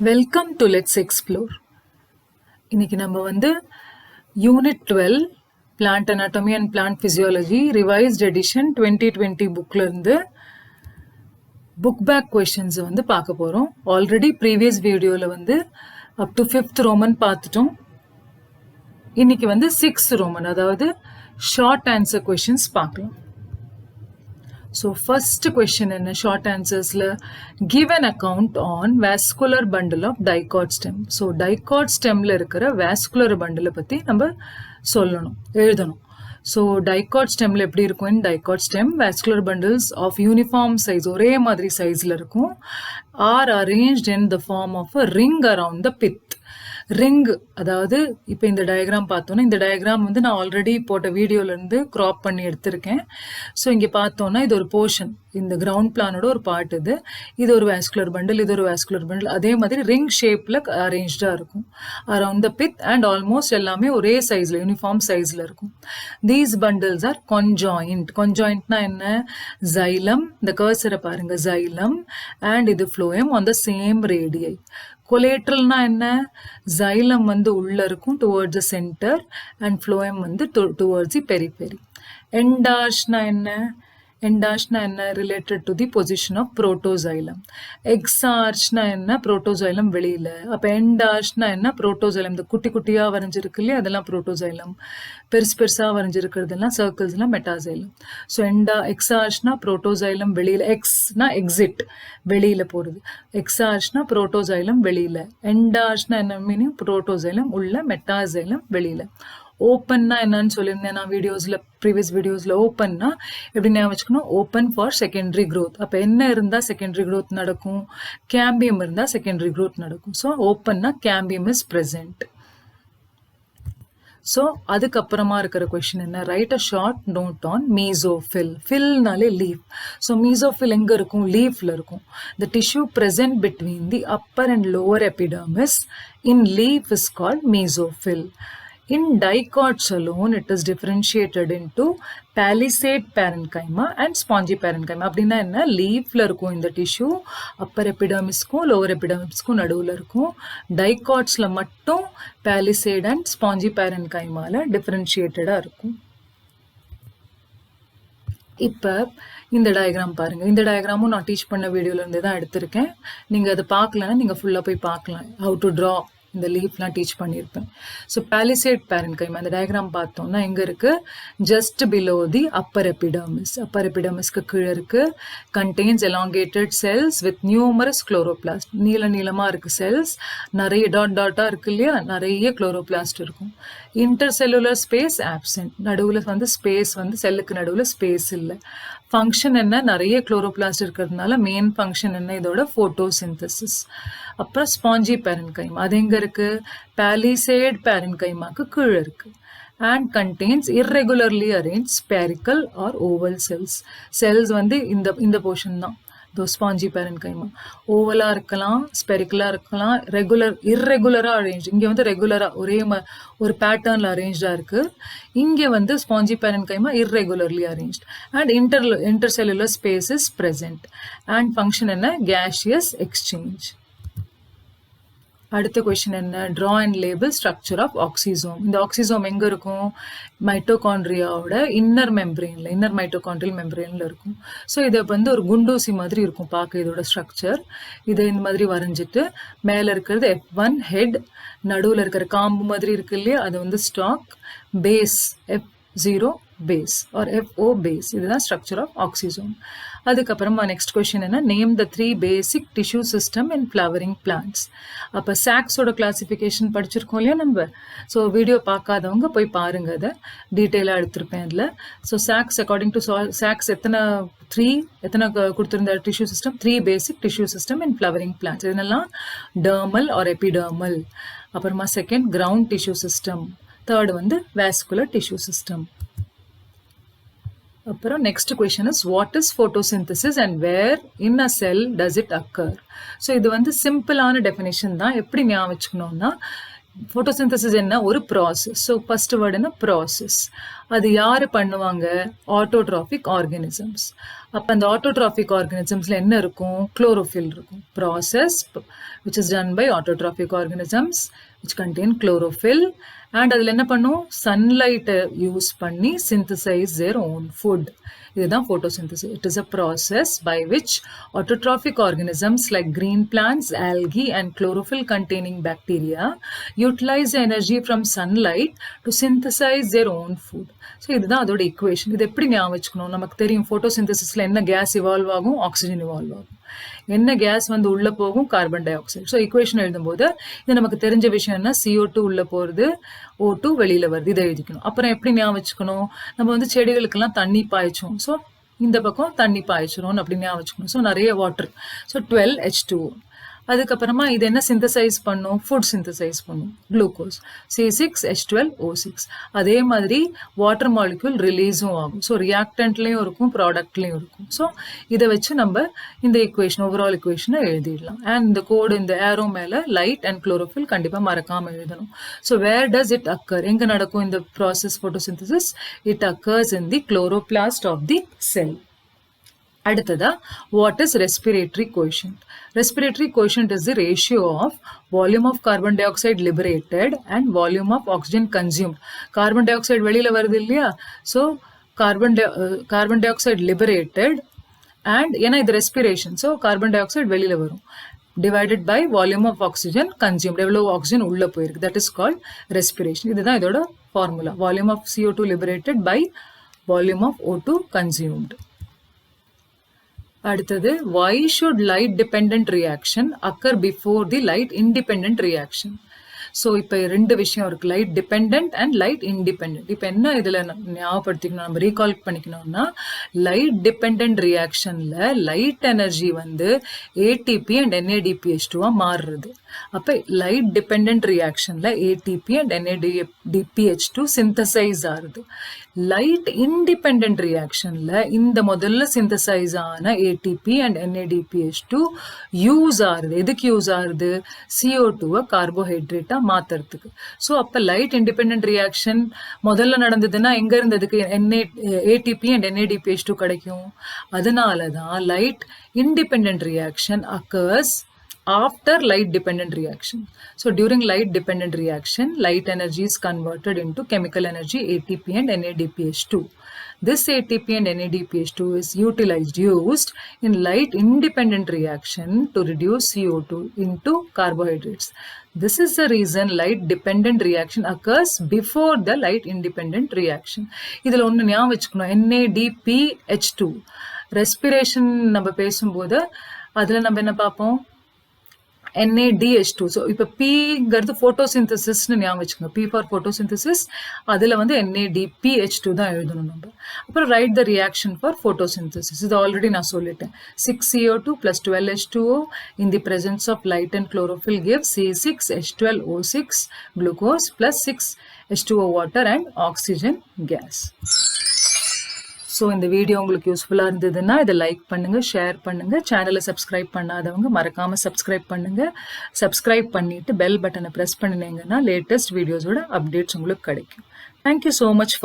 Welcome to let's explore. இன்னைக்கு நம்ம வந்து unit 12 plant anatomy and plant physiology revised edition 2020 புக்ல இருந்து புக் பேக் கொஸ்டின்ஸ் வந்து பார்க்க போறோம். ஆல்ரெடி ப்ரீவியஸ் வீடியோல வந்து அப் டு 5th ரோமன் பார்த்துட்டோம். இன்னைக்கு வந்து 6th ரோமன், அதாவது ஷார்ட் ஆன்சர் கொஸ்டின்ஸ் பார்க்கலாம். So first question in short answers la, give an account on vascular bundle of dicot stem. So dicot stem la irukra vascular bundle பத்தி நம்ம சொல்லணும், எழுதணும். So dicot stem la எப்படி இருக்கும்? In dicot stem vascular bundles of uniform size, ஒரே மாதிரி சைஸ்ல இருக்கும், are arranged in the form of a ring around the pith. Ring, அதாவது இப்போ இந்த டயக்ராம் பார்த்தோன்னா, இந்த டயக்ராம் வந்து நான் ஆல்ரெடி போட்ட வீடியோலேருந்து க்ராப் பண்ணி எடுத்திருக்கேன். ஸோ இங்கே பார்த்தோன்னா இது ஒரு போர்ஷன், இந்த கிரவுண்ட் பிளானோட ஒரு பார்ட். இது ஒரு வாஸ்குலர் பண்டில், இது ஒரு வாஸ்குலர் பண்டில். அதே மாதிரி ரிங் ஷேப்பில் அரேஞ்சாக இருக்கும் around the pith and almost எல்லாமே ஒரே சைஸில், யூனிஃபார்ம் சைஸில் இருக்கும். These bundles are conjoint. conjointனா என்ன? xylem, இந்த கர்சரை பாருங்க, xylem அண்ட் இது phloem on the same radii. கொலேட்ரல்னா என்ன? xylem வந்து உள்ள இருக்கும் towards the center and phloem வந்து towards the periphery. Endarchனா என்ன? Endarchனா என்ன? Related to the position of protoxylem. Exarchனா என்ன? Protoxylem வெளியில. அப்ப endarchனா என்ன? Protoxylem இந்த குட்டி குட்டியா வரைஞ்சிருக்கு இல்லையா, அதெல்லாம் protoxylem. பெருசா வரைஞ்சிருக்கிறதெல்லாம் சர்க்கிள்ஸ்லாம் மெட்டாசைலம். ஸோ எக்ஸார்ச்னா புரோட்டோசைலம் வெளியில, எக்ஸ்னா எக்ஸிட், வெளியில போறது. எக்ஸார்ச்னா புரோட்டோசைலம் வெளியில. என்டார்ச்னா என்ன மீனிங்? புரோட்டோசைலம் உள்ள, மெட்டாசைலம் வெளியில. ஓப்பன்னா என்னன்னு சொல்லியிருந்தேன் நான் ப்ரீவியஸ் வீடியோஸ்ல. ஓப்பன்னா எப்படி ஞாபகம் வச்சுக்கணும்? Open for secondary growth. அப்போ என்ன இருந்தால் செகண்டரி க்ரோத் நடக்கும்? கேம்பியம் இருந்தால் செகண்டரி க்ரோத் நடக்கும். ஸோ ஓப்பன்னா கேம்பியம் இஸ் ப்ரெசென்ட். ஸோ அதுக்கப்புறமா இருக்கிற கொஸ்டின் என்ன? Write a short note on mesophyll. ஃபில்னாலே லீஃப். ஸோ மீசோஃபில் எங்கே இருக்கும்? லீஃப்ல இருக்கும். The tissue present between the upper and lower epidermis in leaf is called mesophil. In dicots alone, it is differentiated into palisade parenchyma and spongy parenchyma. அப்படின்னா என்ன? லீஃப்ல இருக்கும் இந்த tissue, Appar எபிடர்மிஸ்க்கும் lower எபிடர்மிஸ்க்கும் நடுவில் இருக்கும். டைகாட்ஸ்ல மட்டும் palisade and spongy parenchymaல டிஃபரன்ஷியேட்டடா இருக்கும். இப்போ இந்த டயக்ராம் பாருங்க. இந்த டயக்ராமும் நான் டீச் பண்ண வீடியோல இருந்து தான் எடுத்திருக்கேன். நீங்க அதை பார்க்கலன்னா நீங்க ஃபுல்லா போய் பார்க்கலாம். ஹவு டு ட்ரா இந்த லீஃப்லாம் டீச் பண்ணியிருப்பேன். ஸோ palisade parenchyma அந்த டயக்ராம் பார்த்தோம்னா எங்கே இருக்கு? Just below the upper epidermis. Upper எபிடர்மிஸ்க்கு கீழே இருக்கு. Contains elongated cells with numerous chloroplast. நீளமாக இருக்கு செல்ஸ், நிறைய டாட்டாக இருக்கு இல்லையா, நிறைய குளோரோபிளாஸ்ட் இருக்கும். Intercellular space absent. நடுவில் வந்து ஸ்பேஸ் வந்து செல்லுக்கு நடுவில் ஸ்பேஸ் இல்லை. ஃபங்க்ஷன் என்ன? நிறைய குளோரோபிளாஸ்ட் இருக்கிறதுனால மெயின் ஃபங்க்ஷன் என்ன? இதோட ஃபோட்டோசிந்தசிஸ். அப்புறம் ஸ்பாஞ்சி பேரன்கைமா, அது எங்க இருக்கு? palisade parenchymaக்கு கீழே இருக்கு. and contains irregularly arranged spherical or oval cells. cells வந்து இந்த போர்ஷன் தான் ஸ்பாஞ்சி பேரன்கைமா. ஓவலா இருக்கலாம், ஸ்பெரிக்கலா இருக்கலாம், இர்ரெகுலரா அரேஞ்ச். இங்க வந்து ரெகுலரா ஒரே ஒரு பேட்டர்ன்ல அரேஞ்சா இருக்கு. இங்க வந்து spongy parenchyma irregularly arranged and intercellular space is present. and function என்ன? gaseous exchange. அடுத்த கொஸ்டின் என்ன? Draw and label structure of oxysome. இந்த ஆக்சிசோம் எங்க இருக்கும்? மைட்டோகாண்ட்ரியாவோட இன்னர் மெம்பரேன்ல, இன்னர் மைட்டோகாண்ட்ரியல் மெம்பரேன்ல இருக்கும். ஸோ இதை வந்து ஒரு குண்டூசி மாதிரி இருக்கும் பார்க்க இதோட ஸ்ட்ரக்சர். இதை இந்த மாதிரி வரைஞ்சிட்டு மேலே இருக்கிறது F1 ஹெட், நடுவில் இருக்கிற காம்பு மாதிரி இருக்கு இல்லையா, அது வந்து stalk, base F0 base or FO base. இதுதான் ஸ்ட்ரக்சர் ஆஃப் ஆக்சிசோம். அதுக்கப்புறமா நெக்ஸ்ட் கொஸ்டின் என்ன? Name the 3 basic tissue system in flowering plants. அப்போ சாக்ஸோட கிளாசிஃபிகேஷன் படிச்சிருக்கோம் இல்லையா நம்ம. ஸோ வீடியோ பார்க்காதவங்க போய் பாருங்க, அதை டீட்டெயிலாக எடுத்திருப்பேன் அதில். So socks according to socks எத்தனை கொடுத்துருந்த tissue system? 3 basic tissue system in flowering plants. இதெல்லாம் டெர்மல் ஆர் எபிடெர்மல். அப்புறமா second ground tissue system, third வந்து வாஸ்குலர் டிஷ்யூ சிஸ்டம். அப்புறம் next question is what is photosynthesis and where in a sell does it occur. So இது வந்து சிம்பிளான definition தான். எப்படி ஞாபகம் வச்சுக்கணும்னா, photosynthesis என்ன ஒரு ப்ராசஸ். ஸோ ஃபர்ஸ்ட் வேர்டு என்ன ப்ராசஸ். அது யார் பண்ணுவாங்க? Autotrophic organisms. அப்போ அந்த ஆட்டோட்ராஃபிக் ஆர்கானிசம்ஸில் என்ன இருக்கும்? குளோரோஃபில் இருக்கும். Process which is done by autotrophic organisms which contain chlorophyll and அதில் என்ன பண்ணும்? சன்லைட்டை யூஸ் பண்ணி synthesize their own food. இதுதான் photosynthesis. It is a process by which autotrophic organisms like green plants, algae and chlorophyll containing bacteria utilize the energy from sunlight to synthesize their own food. So இதுதான் அதோட equation. இது எப்படி ஞாபகம் வச்சுக்கணும்? நமக்கு தெரியும் photosynthesisல என்ன கேஸ் இவால்வ் ஆகும்? ஆக்சிஜன் இவால்வ் ஆகும். என்ன கேஸ் வந்து உள்ள போகும்? Carbon di oxide. So equation எழுதும்போது இது நமக்கு தெரிஞ்ச விஷயம் என்ன? CO2 உள்ள போகிறது, O2 வெளியில வருது. இதை எழுதிக்கணும். அப்புறம் எப்படி ஞாபகம் வச்சுக்கணும்? நம்ம வந்து செடிகளுக்கெல்லாம் தண்ணி பாய்ச்சோம். ஸோ இந்த பக்கம் தண்ணி பாய்ச்சிரும் அப்படி ஞாபகம் வச்சுக்கணும். ஸோ நிறைய வாட்டர். So 12H2O. அதுக்கப்புறமா இது என்ன சிந்தசைஸ் பண்ணும்? ஃபுட் சிந்தசைஸ் பண்ணும். Glucose C6H12O6. அதே மாதிரி வாட்டர் மாலிக்யூல் ரிலீஸும் ஆகும். ஸோ ரியாக்டன்ட்லேயும் இருக்கும், ப்ராடக்ட்லேயும் இருக்கும். ஸோ இதை வச்சு நம்ம இந்த ஈக்குவேஷன் ஓவரால் ஈக்குவேஷனை எழுதிடலாம். அண்ட் இந்த கோடு இந்த ஏரோ மேலே லைட் அண்ட் குளோரோஃபில் கண்டிப்பாக மறக்காமல் எழுதணும். So where does it occur? எங்கே நடக்கும் இந்த process photosynthesis? It occurs in the chloroplast of the cell. அடுத்ததா, what is respiratory quotient? Respiratory quotient is the ratio of volume of carbon dioxide liberated and volume of oxygen consumed. Carbon dioxide வெளியில வருது இல்லையா? So carbon dioxide liberated and ஏன்னா இது respiration. So carbon dioxide வெளியில வரும். Divided by volume of oxygen consumed. எவ்வளவு oxygen உள்ள போயிருக்கு. That is called respiration. இதுதான் இதோட formula. Volume of CO2 liberated by volume of O2 consumed. அடுத்தது, why should light dependent reaction occur before the light independent reaction? So இப்போ ரெண்டு விஷயம் இருக்கு, light depend and light independent. இப்போ என்ன இதில் ஞாபகப்படுத்திக்கணும், நம்ம ரீகால் பண்ணிக்கணும்னா, லைட் டிபெண்ட் ரியாக்ஷனில் லைட் எனர்ஜி வந்து ATP அண்ட் NADPH2 மாறுறது. அப்போ லைட் டிபெண்ட் ரியாக்ஷனில் ATP அண்ட் NADPH2 சிந்தசைஸ் ஆகுது. லைட் இன்டிபெண்ட் ரியாக்ஷனில் இந்த முதல்ல சிந்தசைஸ் ஆன ATP அண்ட் NADPH2 யூஸ் ஆகுது. எதுக்கு யூஸ் ஆகுது? CO2 கார்போஹைட்ரேட்டாக மாற்றுறதுக்கு. ஸோ அப்போ லைட் இண்டிபெண்ட் ரியாக்ஷன் முதல்ல நடந்ததுன்னா எங்கே இருந்ததுக்கு ATP அண்ட் NADPH2 கிடைக்கும். அதனால தான் light independent reaction occurs after light dependent reaction. So during light dependent reaction, light energy is converted into chemical energy ATP and NADPH2. This ATP and NADPH2 is used in light independent reaction to reduce CO2 into carbohydrates. This is the reason light dependent reaction occurs before the light independent reaction. இதில் ஒன்று ஞாபகம் வச்சுக்கணும், NADPH2 respiration நம்ம பேசும்போது அதில் நம்ம என்ன பார்ப்போம்? NADH2. ஸோ இப்போ Pங்கிறது ஃபோட்டோசிந்தசிஸ்னு ஞாபகம் வச்சுக்கோங்க. P for photosynthesis. அதில் வந்து NADPH2 தான் எழுதணும் நம்ம. அப்புறம் right the reaction for photosynthesis. இது ஆல்ரெடி நான் சொல்லிட்டேன். 6CO2 + 12H2O in the presence of light and chlorophyll gives C6H12O6 glucose plus 6H2O water and oxygen gas. So இந்த வீடியோ உங்களுக்கு யூஸ்ஃபுல்லாக இருந்ததுன்னா இதை லைக் பண்ணுங்கள், ஷேர் பண்ணுங்கள். சேனலை சப்ஸ்கிரைப் பண்ணாதவங்க மறக்காமல் சப்ஸ்கிரைப் பண்ணுங்கள். சப்ஸ்கிரைப் பண்ணிவிட்டு பெல் பட்டனை ப்ரெஸ் பண்ணினீங்கன்னா லேட்டஸ்ட் வீடியோஸோட அப்டேட்ஸ் உங்களுக்கு கிடைக்கும். Thank you so much.